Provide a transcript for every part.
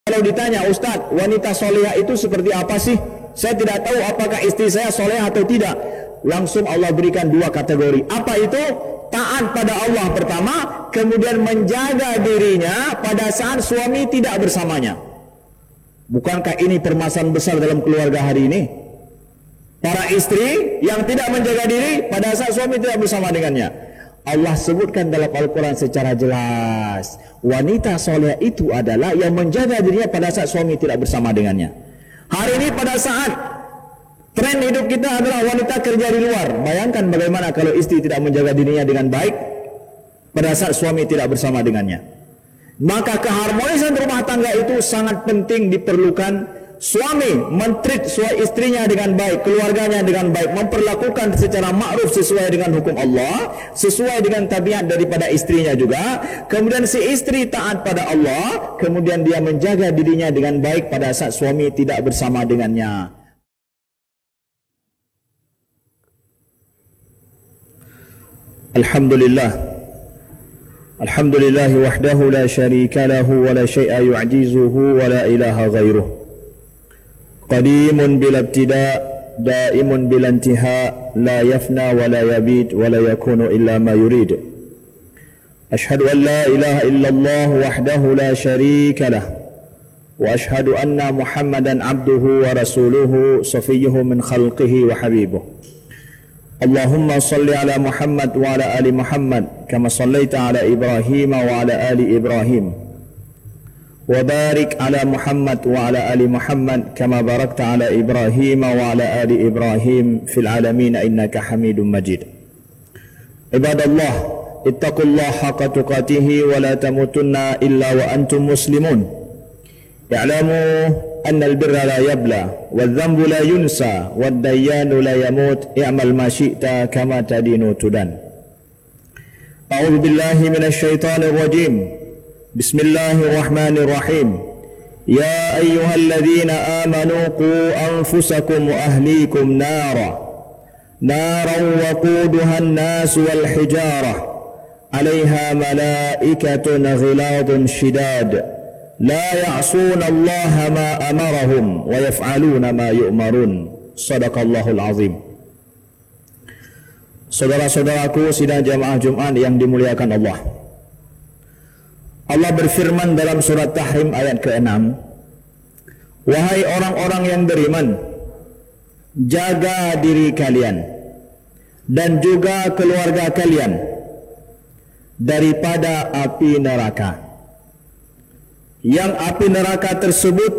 Kalau ditanya, Ustaz, wanita solehah itu seperti apa sih? Saya tidak tahu apakah istri saya solehah atau tidak. Langsung Allah berikan dua kategori. Apa itu? Taat pada Allah pertama, kemudian menjaga dirinya pada saat suami tidak bersamanya. Bukankah ini permasalahan besar dalam keluarga hari ini? Para istri yang tidak menjaga diri pada saat suami tidak bersama dengannya. Allah sebutkan dalam Al-Quran secara jelas, wanita soleh itu adalah yang menjaga dirinya pada saat suami tidak bersama dengannya. Hari ini pada saat tren hidup kita adalah wanita kerja di luar. Bayangkan bagaimana kalau istri tidak menjaga dirinya dengan baik pada saat suami tidak bersama dengannya. Maka keharmonisan rumah tangga itu sangat penting diperlukan. Suami mentreat istrinya dengan baik, keluarganya dengan baik, memperlakukan secara ma'ruf sesuai dengan hukum Allah, sesuai dengan tabiat daripada istrinya juga. Kemudian si istri taat pada Allah, kemudian dia menjaga dirinya dengan baik pada saat suami tidak bersama dengannya. Alhamdulillah. Alhamdulillah wahdahu la syarika lahu wa la syai'a yu'jizuhu wa la ilaha ghairuh. Qadimun bila ibtida' daimun bila intiha' la yafna wa la yabid wa la yakunu illa ma yurid. Ashhadu an la ilaha illallah wahdahu la syarika lah wa ashhadu anna Muhammadan abduhu wa rasuluhu safiyyuhu min khalqihi wa habibuh. Allahumma salli ala Muhammad wa ala ali Muhammad kama sallaita ala Ibrahim wa ala ali Ibrahim. وبارك على محمد وعلى آل محمد كما باركت على إبراهيم وعلى آل إبراهيم في العالمين إنك حميد مجيد. عباد الله اتقوا الله حق تقاته ولا تموتن إلا وأنتم مسلمون. اعلموا أن البر لا يبلى والذنب لا ينسى والديان لا يموت اعمل ما شئت كما تدين تدان. أعوذ بالله من الشيطان الرجيم. بسم الله الرحمن الرحيم. يا أيها الذين آمنوا قوا أنفسكم وأهليكم نارا وقودها الناس والحجارة عليها ملائكة غلاظ شداد لا يعصون الله ما أمرهم ويفعلون ما يؤمرون. صدق الله العظيم. Saudara-saudaraku sidang jamaah Jumat yang dimuliakan Allah. Allah berfirman dalam surat Tahrim ayat ke-6, wahai orang-orang yang beriman, jaga diri kalian dan juga keluarga kalian daripada api neraka. Yang api neraka tersebut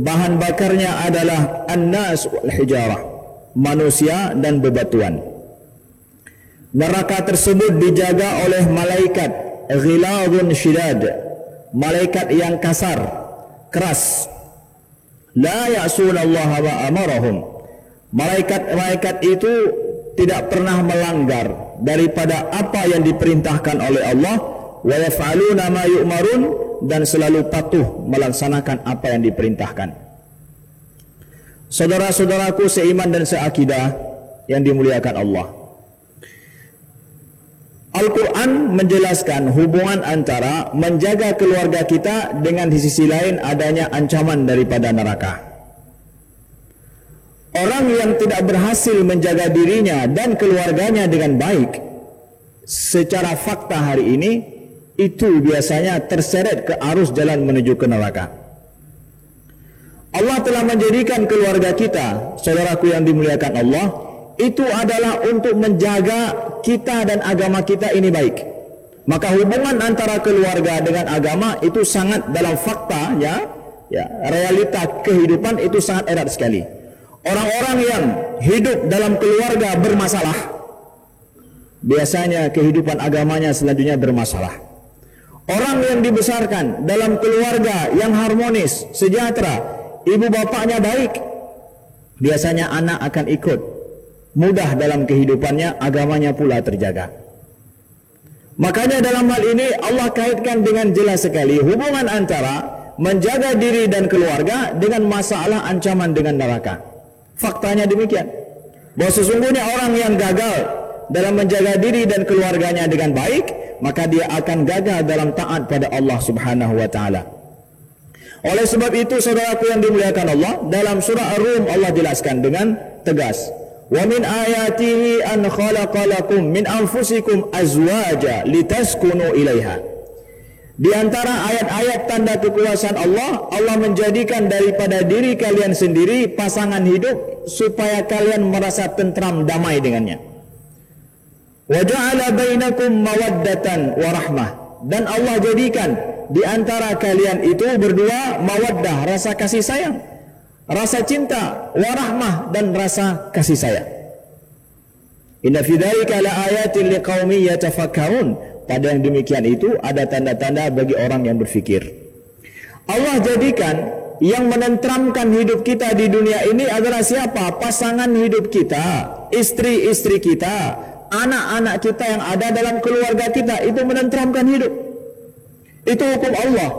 bahan bakarnya adalah an-nas wal hijarah, manusia dan bebatuan. Neraka tersebut dijaga oleh malaikat ghiladun syidad, malaikat yang kasar, keras. La ya'sunallaha ma amarahum. Malaikat-malaikat itu tidak pernah melanggar daripada apa yang diperintahkan oleh Allah, wa yaf'aluna ma yu'marun, dan selalu patuh melaksanakan apa yang diperintahkan. Saudara-saudaraku seiman dan seakidah yang dimuliakan Allah, Al-Quran menjelaskan hubungan antara menjaga keluarga kita dengan di sisi lain adanya ancaman daripada neraka. Orang yang tidak berhasil menjaga dirinya dan keluarganya dengan baik, secara fakta hari ini, itu biasanya terseret ke arus jalan menuju ke neraka. Allah telah menjadikan keluarga kita, saudaraku yang dimuliakan Allah, itu adalah untuk menjaga kita dan agama kita ini baik. Maka hubungan antara keluarga dengan agama itu sangat dalam fakta ya, realita kehidupan itu sangat erat sekali. Orang-orang yang hidup dalam keluarga bermasalah, biasanya kehidupan agamanya selanjutnya bermasalah. Orang yang dibesarkan dalam keluarga yang harmonis, sejahtera, ibu bapaknya baik, biasanya anak akan ikut mudah dalam kehidupannya, agamanya pula terjaga. Makanya dalam hal ini Allah kaitkan dengan jelas sekali hubungan antara menjaga diri dan keluarga dengan masalah ancaman dengan neraka. Faktanya demikian, bahwa sesungguhnya orang yang gagal dalam menjaga diri dan keluarganya dengan baik, maka dia akan gagal dalam taat pada Allah Subhanahu wa taala. Oleh sebab itu, saudaraku yang dimuliakan Allah, dalam surah Ar-Rum Allah jelaskan dengan tegas, wa min ayatihi an khalaqa lakum min anfusikum azwaja litaskunu ilaiha. Di antara ayat-ayat tanda kekuasaan Allah, Allah menjadikan daripada diri kalian sendiri pasangan hidup supaya kalian merasa tentram damai dengannya. Wa ja'ala bainakum mawaddatan wa rahmah. Dan Allah jadikan di antara kalian itu berdua mawaddah, rasa kasih sayang, rasa cinta, warahmah, dan rasa kasih sayang. Inna fi dzalika laayatin liqaumin yatafakkarun. Pada yang demikian itu ada tanda-tanda bagi orang yang berfikir. Allah jadikan yang menentramkan hidup kita di dunia ini adalah siapa? Pasangan hidup kita, istri-istri kita, anak-anak kita yang ada dalam keluarga kita. Itu menentramkan hidup. Itu hukum Allah.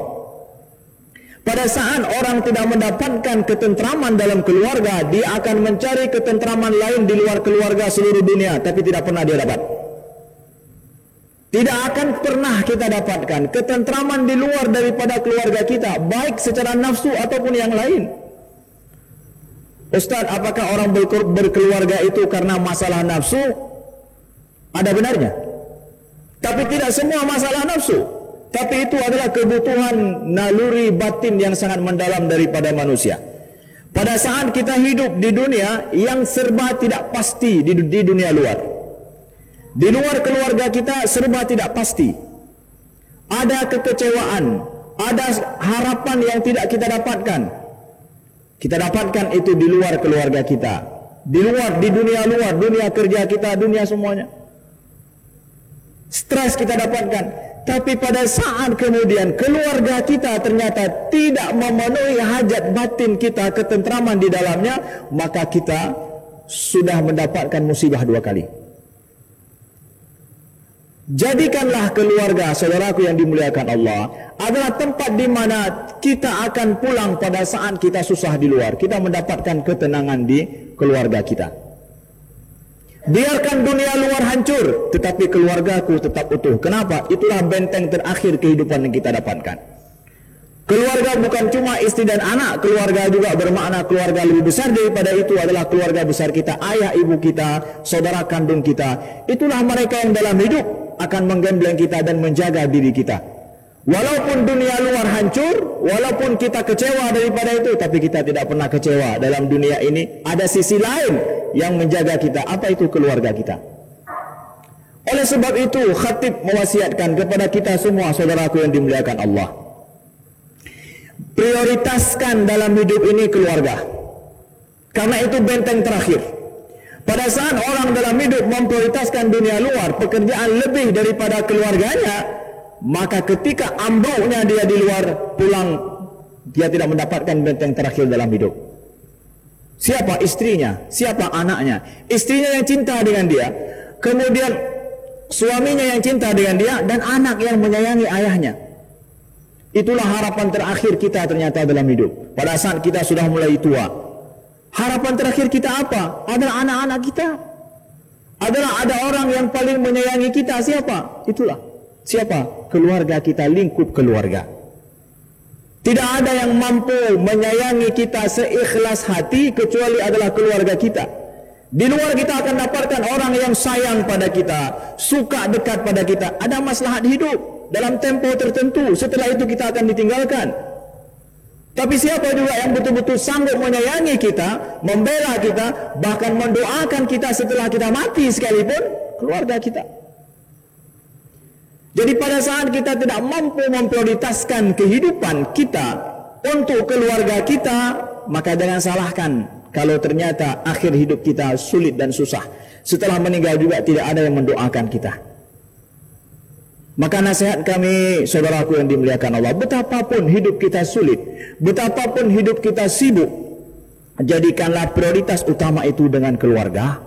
Pada saat orang tidak mendapatkan ketentraman dalam keluarga, dia akan mencari ketentraman lain di luar keluarga seluruh dunia, tapi tidak pernah dia dapat. Tidak akan pernah kita dapatkan ketentraman di luar daripada keluarga kita, baik secara nafsu ataupun yang lain. Ustaz, apakah orang berkeluarga itu karena masalah nafsu? Ada benarnya. Tapi tidak semua masalah nafsu. Tapi itu adalah kebutuhan naluri batin yang sangat mendalam daripada manusia. Pada saat kita hidup di dunia yang serba tidak pasti di dunia luar. Di luar keluarga kita serba tidak pasti. Ada kekecewaan, ada harapan yang tidak kita dapatkan. Kita dapatkan itu di luar keluarga kita. Di luar, di dunia luar, dunia kerja kita, dunia semuanya. Stres kita dapatkan. Tapi pada saat kemudian keluarga kita ternyata tidak memenuhi hajat batin kita, ketentraman di dalamnya, maka kita sudah mendapatkan musibah dua kali. Jadikanlah keluarga, saudaraku yang dimuliakan Allah, adalah tempat di mana kita akan pulang pada saat kita susah di luar. Kita mendapatkan ketenangan di keluarga kita. Biarkan dunia luar hancur, tetapi keluargaku tetap utuh. Kenapa? Itulah benteng terakhir kehidupan yang kita dapatkan. Keluarga bukan cuma istri dan anak, keluarga juga bermakna keluarga lebih besar daripada itu adalah keluarga besar kita, ayah ibu kita, saudara kandung kita. Itulah mereka yang dalam hidup akan menggembleng kita dan menjaga diri kita. Walaupun dunia luar hancur, walaupun kita kecewa daripada itu, tapi kita tidak pernah kecewa. Dalam dunia ini ada sisi lain yang menjaga kita. Apa itu? Keluarga kita. Oleh sebab itu, khatib mewasiatkan kepada kita semua, saudaraku yang dimuliakan Allah, prioritaskan dalam hidup ini keluarga. Karena itu benteng terakhir. Pada saat orang dalam hidup memprioritaskan dunia luar, pekerjaan lebih daripada keluarganya, maka ketika ambruknya dia di luar, pulang, dia tidak mendapatkan benteng terakhir dalam hidup. Siapa? Istrinya. Siapa? Anaknya. Istrinya yang cinta dengan dia, kemudian suaminya yang cinta dengan dia, dan anak yang menyayangi ayahnya. Itulah harapan terakhir kita ternyata dalam hidup. Pada saat kita sudah mulai tua, harapan terakhir kita apa? Adalah anak-anak kita. Adalah ada orang yang paling menyayangi kita. Siapa? Itulah. Siapa? Keluarga kita, lingkup keluarga. Tidak ada yang mampu menyayangi kita seikhlas hati kecuali adalah keluarga kita. Di luar kita akan dapatkan orang yang sayang pada kita, suka dekat pada kita. Ada maslahat hidup dalam tempo tertentu, setelah itu kita akan ditinggalkan. Tapi siapa juga yang betul-betul sanggup menyayangi kita, membela kita, bahkan mendoakan kita setelah kita mati sekalipun? Keluarga kita. Jadi pada saat kita tidak mampu memprioritaskan kehidupan kita untuk keluarga kita, maka jangan salahkan kalau ternyata akhir hidup kita sulit dan susah. Setelah meninggal juga tidak ada yang mendoakan kita. Maka nasihat kami, saudaraku yang dimuliakan Allah, betapapun hidup kita sulit, betapapun hidup kita sibuk, jadikanlah prioritas utama itu dengan keluarga.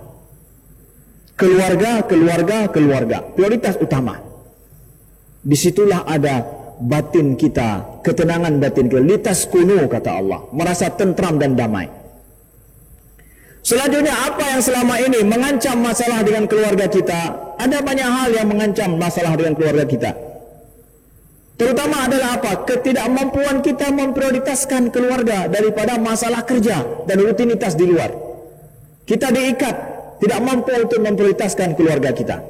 Keluarga, keluarga, keluarga. Prioritas utama. Disitulah ada batin kita, ketenangan batin kita. Litas kuno, kata Allah, merasa tentram dan damai. Selanjutnya, apa yang selama ini mengancam masalah dengan keluarga kita? Ada banyak hal yang mengancam masalah dengan keluarga kita. Terutama adalah apa? Ketidakmampuan kita memprioritaskan keluarga daripada masalah kerja dan rutinitas di luar. Kita diikat, tidak mampu untuk memprioritaskan keluarga kita.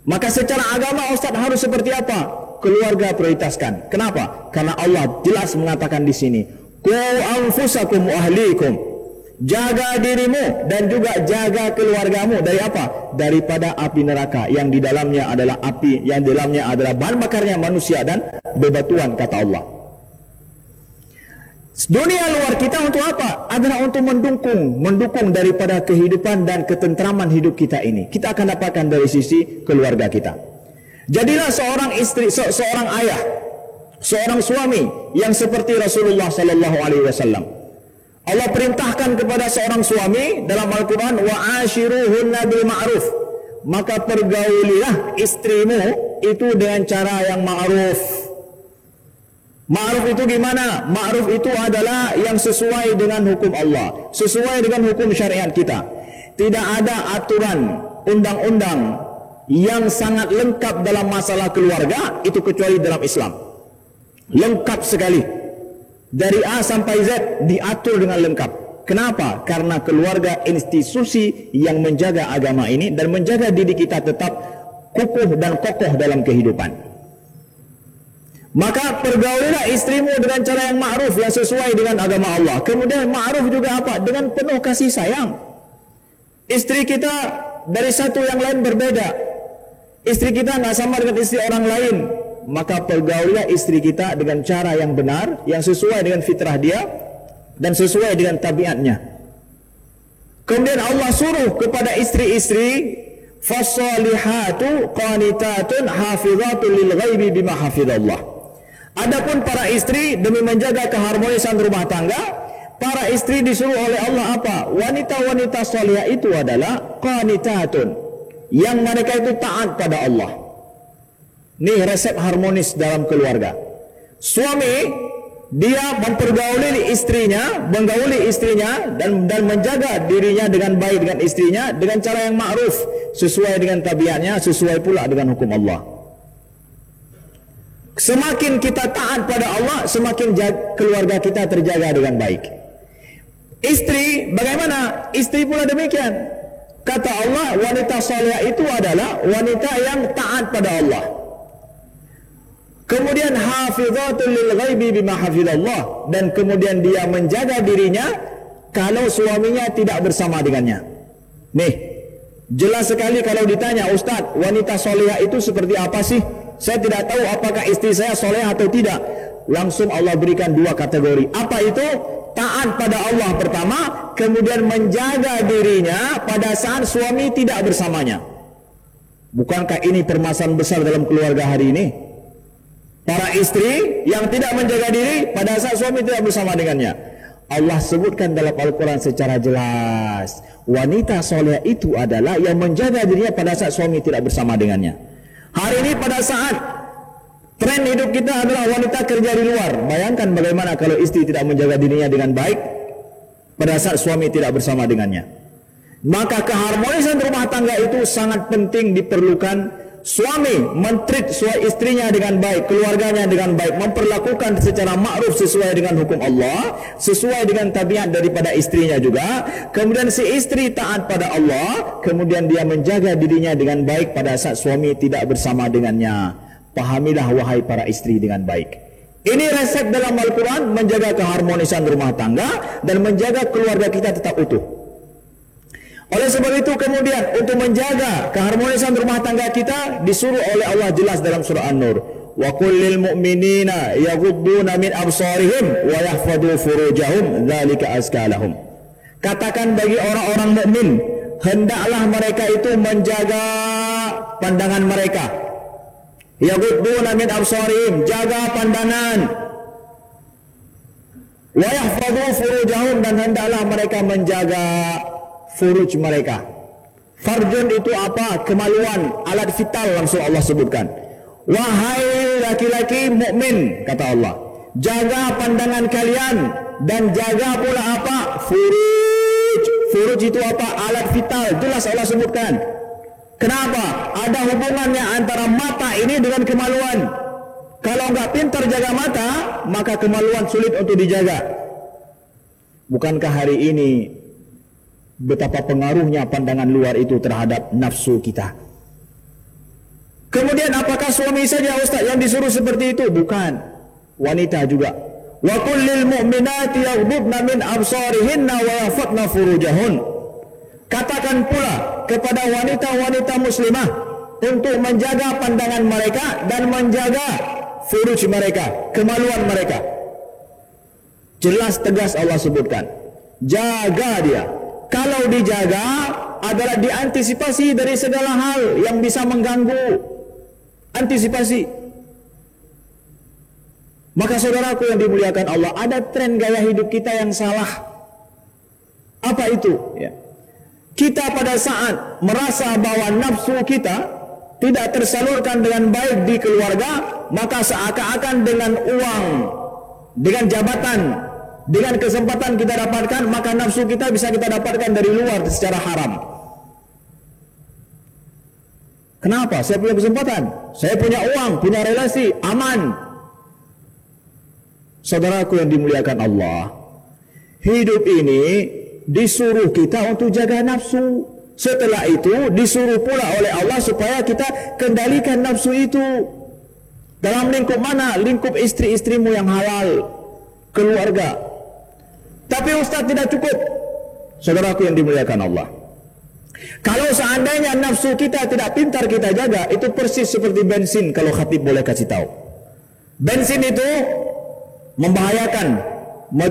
Maka secara agama Ustaz harus seperti apa? Keluarga prioritaskan. Kenapa? Karena Allah jelas mengatakan di sini, qu anfusakum wa ahlikum. Jaga dirimu dan juga jaga keluargamu dari apa? Daripada api neraka yang di dalamnya adalah api, yang di dalamnya adalah bahan bakarnya manusia dan bebatuan, kata Allah. Dunia luar kita untuk apa? Adalah untuk mendukung daripada kehidupan dan ketentraman hidup kita ini. Kita akan dapatkan dari sisi keluarga kita. Jadilah seorang istri, seorang ayah, seorang suami yang seperti Rasulullah sallallahu alaihi wasallam. Allah perintahkan kepada seorang suami dalam Al-Quran, wa ashiruhunna bil ma'ruf. Maka pergaulilah istrimu itu dengan cara yang ma'ruf. Ma'ruf itu gimana? Ma'ruf itu adalah yang sesuai dengan hukum Allah, sesuai dengan hukum syariat kita. Tidak ada aturan undang-undang yang sangat lengkap dalam masalah keluarga itu kecuali dalam Islam. Lengkap sekali. Dari A sampai Z diatur dengan lengkap. Kenapa? Karena keluarga institusi yang menjaga agama ini dan menjaga diri kita tetap kukuh dan kokoh dalam kehidupan. Maka pergaulilah istrimu dengan cara yang ma'ruf, yang sesuai dengan agama Allah. Kemudian ma'ruf juga apa? Dengan penuh kasih sayang. Istri kita dari satu yang lain berbeda. Istri kita nggak sama dengan istri orang lain. Maka pergaulilah istri kita dengan cara yang benar, yang sesuai dengan fitrah dia dan sesuai dengan tabiatnya. Kemudian Allah suruh kepada istri-istri, fasalihatu qanitatun hafizatun lil ghaibi bima hafizallah. Adapun para istri demi menjaga keharmonisan rumah tangga, para istri disuruh oleh Allah apa? Wanita-wanita salihah itu adalah qanitatun, yang mereka itu taat pada Allah. Ini resep harmonis dalam keluarga. Suami dia mempergauli istrinya, menggauli istrinya dan menjaga dirinya dengan baik dengan istrinya dengan cara yang ma'ruf, sesuai dengan tabiatnya, sesuai pula dengan hukum Allah. Semakin kita taat pada Allah, semakin keluarga kita terjaga dengan baik. Istri bagaimana? Istri pula demikian. Kata Allah, wanita salihah itu adalah wanita yang taat pada Allah. Kemudian hafizatul lil ghaibi bima hafizallah, dan kemudian dia menjaga dirinya kalau suaminya tidak bersama dengannya. Nih, jelas sekali kalau ditanya, Ustaz, wanita solehah itu seperti apa sih? Saya tidak tahu apakah istri saya solehah atau tidak. Langsung Allah berikan dua kategori. Apa itu? Taat pada Allah pertama, kemudian menjaga dirinya pada saat suami tidak bersamanya. Bukankah ini permasalahan besar dalam keluarga hari ini? Para istri yang tidak menjaga diri pada saat suami tidak bersama dengannya. Allah sebutkan dalam Al-Quran secara jelas, wanita soleh itu adalah yang menjaga dirinya pada saat suami tidak bersama dengannya. Hari ini pada saat tren hidup kita adalah wanita kerja di luar. Bayangkan bagaimana kalau istri tidak menjaga dirinya dengan baik pada saat suami tidak bersama dengannya. Maka keharmonisan rumah tangga itu sangat penting diperlukan. Suami mentreat istrinya dengan baik, keluarganya dengan baik, memperlakukan secara ma'ruf sesuai dengan hukum Allah, sesuai dengan tabiat daripada istrinya juga. Kemudian si istri taat pada Allah, kemudian dia menjaga dirinya dengan baik pada saat suami tidak bersama dengannya. Pahamilah wahai para istri dengan baik. Ini resep dalam Al-Quran menjaga keharmonisan rumah tangga dan menjaga keluarga kita tetap utuh. Oleh sebab itu kemudian untuk menjaga keharmonisan rumah tangga kita disuruh oleh Allah jelas dalam surah An-Nur, wa qul lil mu'minina yaghudduna min absarihim wa yahfadhu furujahum dzalika azka lahum. Katakan bagi orang-orang mukmin, hendaklah mereka itu menjaga pandangan mereka. Yaghudduna min absarihim, jaga pandangan. Wa yahfadhu furujahum, dan hendaklah mereka menjaga furuj mereka. Farjun itu apa? Kemaluan, alat vital, langsung Allah sebutkan. Wahai laki-laki mukmin, kata Allah, jaga pandangan kalian dan jaga pula apa? Furuj. Furuj itu apa? Alat vital, jelas Allah sebutkan. Kenapa? Ada hubungannya antara mata ini dengan kemaluan. Kalau nggak pintar jaga mata, maka kemaluan sulit untuk dijaga. Bukankah hari ini betapa pengaruhnya pandangan luar itu terhadap nafsu kita? Kemudian apakah suami saja Ustaz yang disuruh seperti itu? Bukan, wanita juga. Wa kullil mu'minati yaghdudna min absarihinna wa yahfazna furujahun. Katakan pula kepada wanita-wanita muslimah untuk menjaga pandangan mereka dan menjaga furuj mereka, kemaluan mereka. Jelas tegas Allah sebutkan, jaga dia. Kalau dijaga adalah diantisipasi dari segala hal yang bisa mengganggu. Antisipasi. Maka saudaraku yang dimuliakan Allah, ada tren gaya hidup kita yang salah. Apa itu? Ya. Kita pada saat merasa bahwa nafsu kita tidak tersalurkan dengan baik di keluarga, maka seakan-akan dengan uang, dengan jabatan, dengan kesempatan kita dapatkan, maka nafsu kita bisa kita dapatkan dari luar secara haram. Kenapa? Saya punya kesempatan, saya punya uang, punya relasi, aman. Saudaraku yang dimuliakan Allah, hidup ini disuruh kita untuk jaga nafsu. Setelah itu disuruh pula oleh Allah supaya kita kendalikan nafsu itu. Dalam lingkup mana? Lingkup istri-istrimu yang halal, keluarga. Tapi Ustaz tidak cukup. Saudaraku yang dimuliakan Allah, kalau seandainya nafsu kita tidak pintar kita jaga, itu persis seperti bensin. Kalau khatib boleh kasih tahu, bensin itu membahayakan,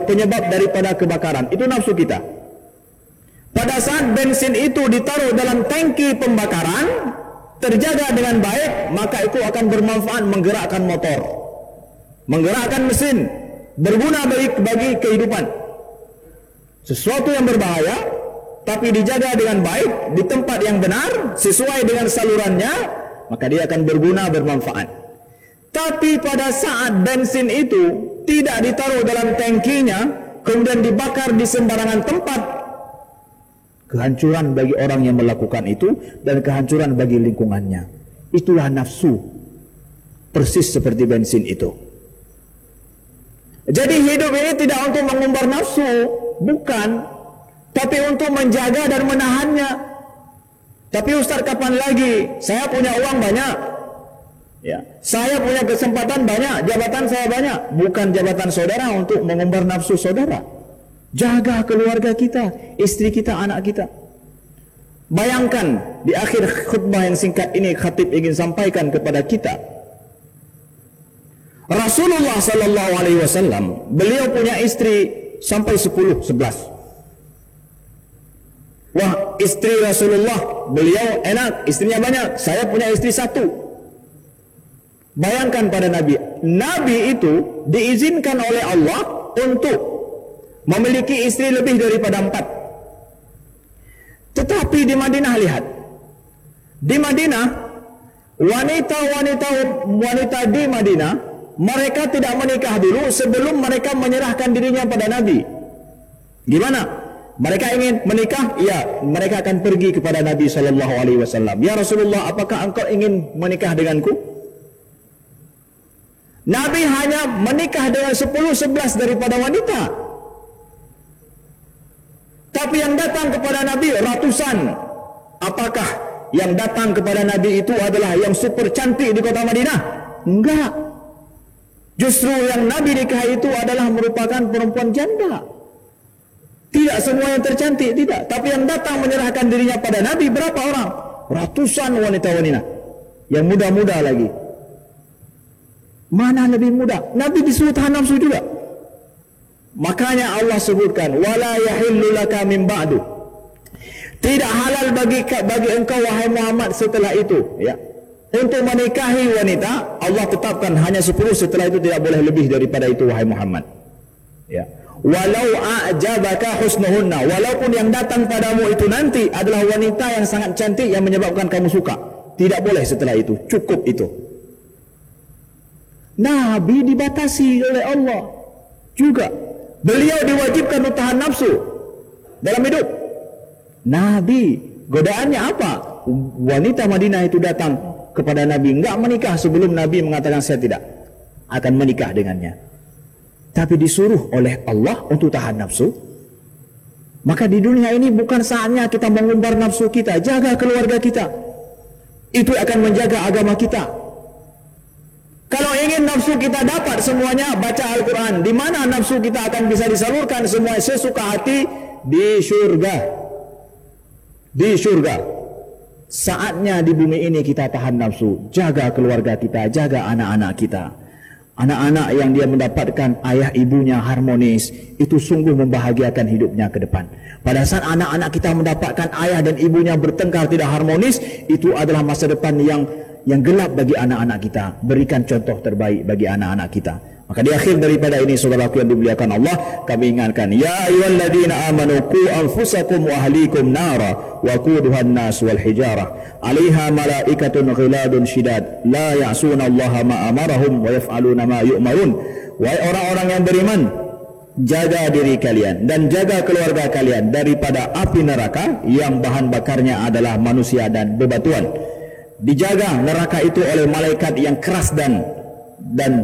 penyebab daripada kebakaran. Itu nafsu kita. Pada saat bensin itu ditaruh dalam tangki pembakaran, terjaga dengan baik, maka itu akan bermanfaat menggerakkan motor, menggerakkan mesin, berguna bagi kehidupan. Sesuatu yang berbahaya, tapi dijaga dengan baik, di tempat yang benar, sesuai dengan salurannya, maka dia akan berguna, bermanfaat. Tapi pada saat bensin itu tidak ditaruh dalam tangkinya, kemudian dibakar di sembarangan tempat, kehancuran bagi orang yang melakukan itu dan kehancuran bagi lingkungannya. Itulah nafsu, persis seperti bensin itu. Jadi hidup ini tidak untuk mengumbar nafsu, bukan, tapi untuk menjaga dan menahannya. Tapi Ustaz, kapan lagi? Saya punya uang banyak, ya, saya punya kesempatan banyak, jabatan saya banyak. Bukan jabatan saudara untuk mengumbar nafsu saudara. Jaga keluarga kita, istri kita, anak kita. Bayangkan di akhir khutbah yang singkat ini, khatib ingin sampaikan kepada kita, Rasulullah sallallahu alaihi wasallam, beliau punya istri sampai 10, 11. Wah, istri Rasulullah, beliau enak, istrinya banyak. Saya punya istri 1. Bayangkan pada Nabi. Nabi itu diizinkan oleh Allah untuk memiliki istri lebih daripada 4. Tetapi di Madinah, lihat, di Madinah, wanita di Madinah, mereka tidak menikah dulu sebelum mereka menyerahkan dirinya pada Nabi. Gimana? Mereka ingin menikah? Iya, mereka akan pergi kepada Nabi SAW. Ya Rasulullah, apakah engkau ingin menikah denganku? Nabi hanya menikah dengan 10-11 daripada wanita. Tapi yang datang kepada Nabi ratusan. Apakah yang datang kepada Nabi itu adalah yang super cantik di kota Madinah? Enggak. Justru yang Nabi nikahi itu adalah merupakan perempuan janda. Tidak semua yang tercantik, tidak. Tapi yang datang menyerahkan dirinya pada Nabi berapa orang? Ratusan wanita-wanita. Yang muda-muda lagi. Mana lebih muda? Nabi disuruh tahan nafsu juga. Makanya Allah sebutkan, wala yahillu laka min ba'du. Tidak halal bagi engkau wahai Muhammad setelah itu, ya. Untuk menikahi wanita, Allah tetapkan hanya 10, setelah itu tidak boleh lebih daripada itu wahai Muhammad. Ya. Walau a'jabaka husnuhunna, walaupun yang datang padamu itu nanti adalah wanita yang sangat cantik yang menyebabkan kamu suka, tidak boleh setelah itu, cukup itu. Nabi dibatasi oleh Allah juga. Beliau diwajibkan untuk tahan nafsu dalam hidup. Nabi, godaannya apa? wanita Madinah itu datang kepada Nabi, enggak menikah sebelum Nabi mengatakan saya tidak akan menikah dengannya. Tapi disuruh oleh Allah untuk tahan nafsu. Maka di dunia ini bukan saatnya kita mengumbar nafsu kita. Jaga keluarga kita. Itu akan menjaga agama kita. Kalau ingin nafsu kita dapat semuanya, baca Al-Quran. Di mana nafsu kita akan bisa disalurkan semua sesuka hati? Di surga. Di surga. Saatnya di bumi ini kita tahan nafsu. Jaga keluarga kita, jaga anak-anak kita. Anak-anak yang dia mendapatkan ayah ibunya harmonis, itu sungguh membahagiakan hidupnya ke depan. Pada saat anak-anak kita mendapatkan ayah dan ibunya bertengkar tidak harmonis, itu adalah masa depan yang gelap bagi anak-anak kita. Berikan contoh terbaik bagi anak-anak kita. Maka di akhir daripada ini, saudaraku yang dimuliakan Allah, kami ingatkan, ya ayyuhalladzina amanu qu anfusakum wa ahlikum nara wa quduhan nas wal hijarah 'alaiha malaikatun ghiladun shidad la ya'suna Allaha ma amarahum wa yaf'aluna ma yu'marun. Wahai orang-orang yang beriman, jaga diri kalian dan jaga keluarga kalian daripada api neraka yang bahan bakarnya adalah manusia dan bebatuan. Dijaga neraka itu oleh malaikat yang keras dan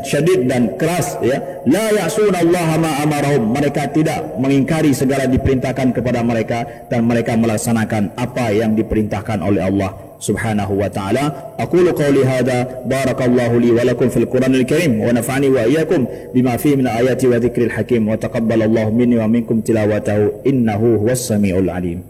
syadid dan keras, ya. La ya'sunallaha ma amarahum. Mereka tidak mengingkari segala diperintahkan kepada mereka dan mereka melaksanakan apa yang diperintahkan oleh Allah Subhanahu wa ta'ala. Aqulu qawli hadha, barakallahu li wa lakum fil Qur'anil Karim wa nafa'ani wa iyyakum bima fihi min ayati wa dzikril hakim wa taqabbalallahu minni wa minkum tilawatahu innahu huwas samiul alim.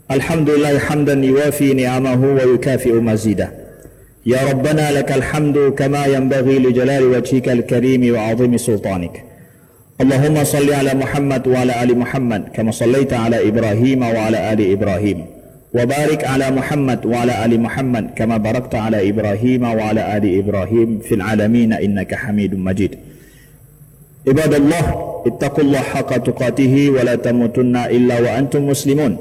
Alhamdulillah hamdan yuwafi ni'amahu wa yukafi'u mazidah. Ya Rabbana lakal hamdu kama yanbaghi li jalali wajhikal karimi wa 'azimi sultanik. Allahumma salli ala Muhammad wa ala ali Muhammad kama sallaita ala Ibrahim wa ala ali Ibrahim. Wa barik ala Muhammad wa ala ali Muhammad kama barakta ala Ibrahim wa ala ali Ibrahim fil alamin innaka Hamidum Majid. Ibadallah, ittaqullaha haqqa tuqatih wa la tamutunna illa wa antum muslimun.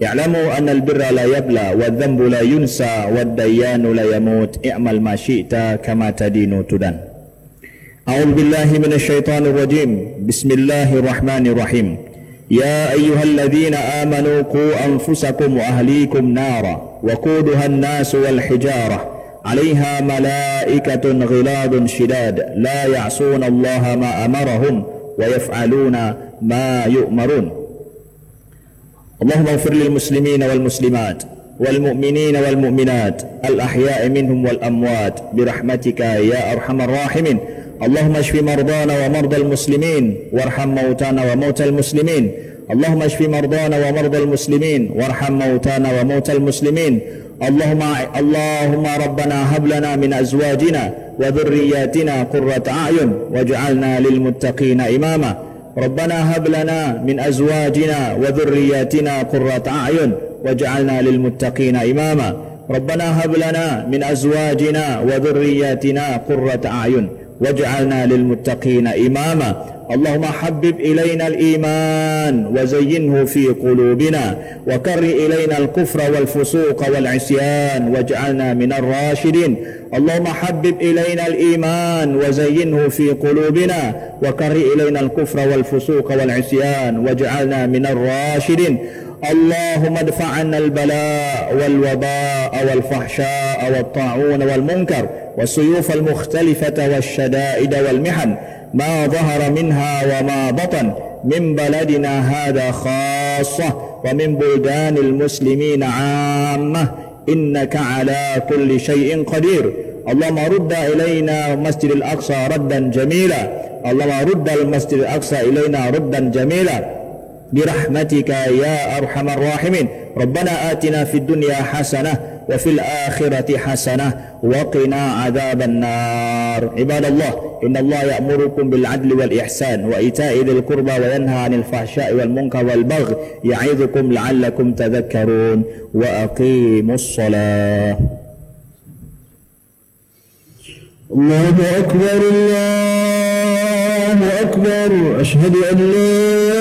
I'lamu anna al-birra la yabla wa dhanbu la yunsa wa ad-dayyanu la yamut. I'mal ma syi'ta kama tadinu tudan. A'udzu billahi minasy syaithanir rajim. Bismillahirrahmanirrahim. Ya ayyuhalladzina amanu qu anfusakum wa ahlikum nara wa quduha an-nasu wal hijarah عليها ملائكة غلاظ شداد لا يعصون الله ما أمرهم ويفعلون ما يؤمرون. اللهم اغفر للمسلمين والمسلمات والمؤمنين والمؤمنات الأحياء منهم والأموات برحمتك يا أرحم الراحمين. اللهم اشف مرضانا ومرضى المسلمين وارحم موتانا وموتى المسلمين. اللهم اشف مرضانا ومرضى المسلمين وارحم موتانا وموتى المسلمين. اللهم ربنا هب لنا من أزواجنا وذرياتنا قرة أعين واجعلنا للمتقين إماما. ربنا هب لنا من أزواجنا وذرياتنا قرة أعين واجعلنا للمتقين إماما. ربنا هب لنا من أزواجنا وذرياتنا قرة أعين واجعلنا للمتقين إماما. اللهم حبب إلينا الإيمان وزينه في قلوبنا وكره إلينا الكفر والفسوق والعصيان واجعلنا من الراشدين. اللهم حبب إلينا الإيمان وزينه في قلوبنا وكره إلينا الكفر والفسوق والعصيان واجعلنا من الراشدين. اللهم ادفع عنا البلاء والوباء والفحشاء والطاعون والمنكر والسيوف المختلفة والشدائد والمحن ما ظهر منها وما بطن من بلدنا هذا خاصة ومن بلدان المسلمين عامة إنك على كل شيء قدير. اللهم رد إلينا مسجد الأقصى ردا جميلا. اللهم رد المسجد الأقصى إلينا ردا جميلا برحمتك يا أرحم الراحمين. ربنا آتنا في الدنيا حسنة وفي الآخرة حسنة وقنا عذاب النار. عباد الله، إن الله يأمركم بالعدل والإحسان وإيتاء ذي القربى وينهى عن الفحشاء والمنكر والبغي يعظكم لعلكم تذكرون. وأقيموا الصلاة. الله أكبر الله أكبر. أشهد أن لا